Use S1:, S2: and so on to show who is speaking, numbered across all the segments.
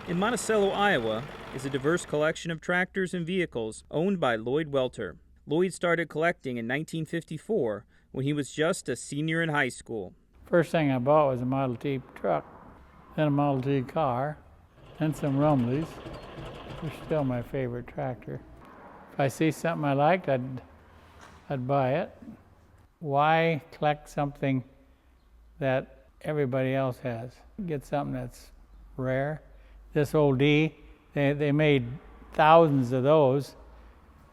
S1: In Monticello, Iowa, is a diverse collection of tractors and vehicles owned by Lloyd Welter. Lloyd started collecting in 1954 when he was just a senior in high school.
S2: First thing I bought was a Model T truck, then a Model T car, then some Rumleys. They're still my favorite tractor. If I see something I liked, I'd buy it. Why collect something that everybody else has? Get something that's rare. This old D, they made thousands of those,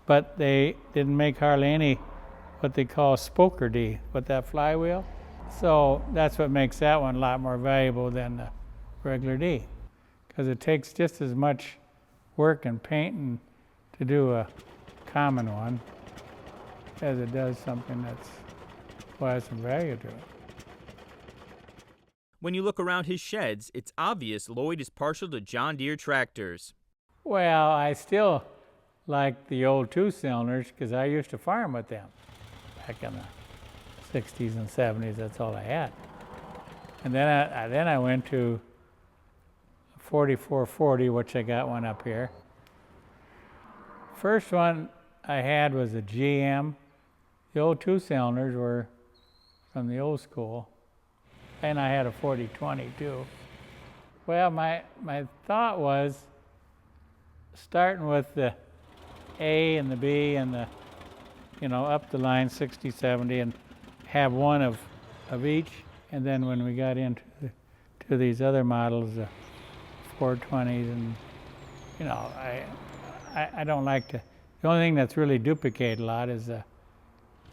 S2: but they didn't make hardly any what they call spoker D with that flywheel. So that's what makes that one a lot more valuable than the regular D, because it takes just as much work and painting to do a common one as it does something that's has some value to it.
S1: When you look around his sheds, it's obvious Lloyd is partial to John Deere tractors.
S2: Well, I still like the old two-cylinders because I used to farm with them back in the 60s and 70s. That's all I had. And then I went to 4440, which I got one up here. First one I had was a GM. The old two-cylinders were from the old school. And I had a 4020 too. Well, my thought was starting with the A and the B and the, up the line 60, 70, and have one of each. And then when we got into to these other models, the 420s, and I don't like to. The only thing that's really duplicated a lot is the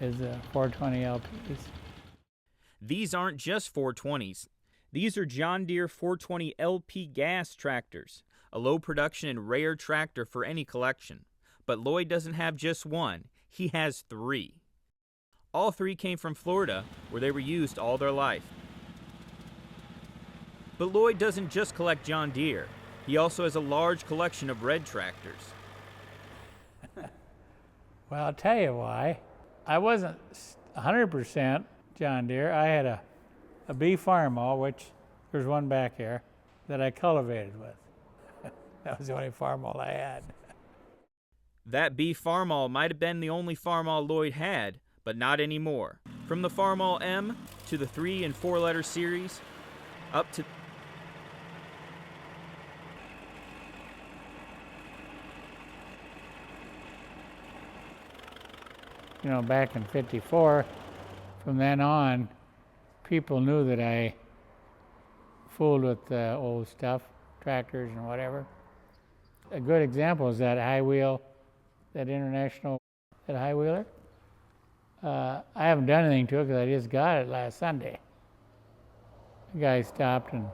S2: 420 LPs.
S1: These aren't just 420s. These are John Deere 420 LP gas tractors, a low production and rare tractor for any collection. But Lloyd doesn't have just one, he has three. All three came from Florida, where they were used all their life. But Lloyd doesn't just collect John Deere. He also has a large collection of red tractors.
S2: Well, I'll tell you why. I wasn't 100% John Deere. I had a B Farmall, which there's one back here, that I cultivated with. That was the only Farmall I had.
S1: That B Farmall might have been the only Farmall Lloyd had, but not anymore. From the Farmall M to the 3- and 4-letter series, up to
S2: back in '54, from then on, people knew that I fooled with old stuff, tractors and whatever. A good example is that high wheel, that high wheeler. I haven't done anything to it because I just got it last Sunday. The guy stopped and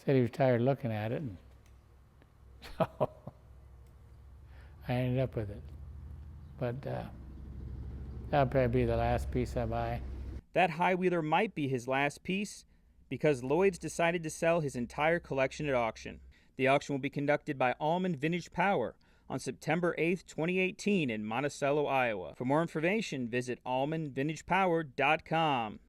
S2: said he was tired of looking at it, and so I ended up with it. But that'll probably be the last piece I buy.
S1: That high wheeler might be his last piece because Lloyd's decided to sell his entire collection at auction. The auction will be conducted by Aumann Vintage Power on September 8th, 2018 in Monticello, Iowa. For more information, visit AumannVintagePower.com.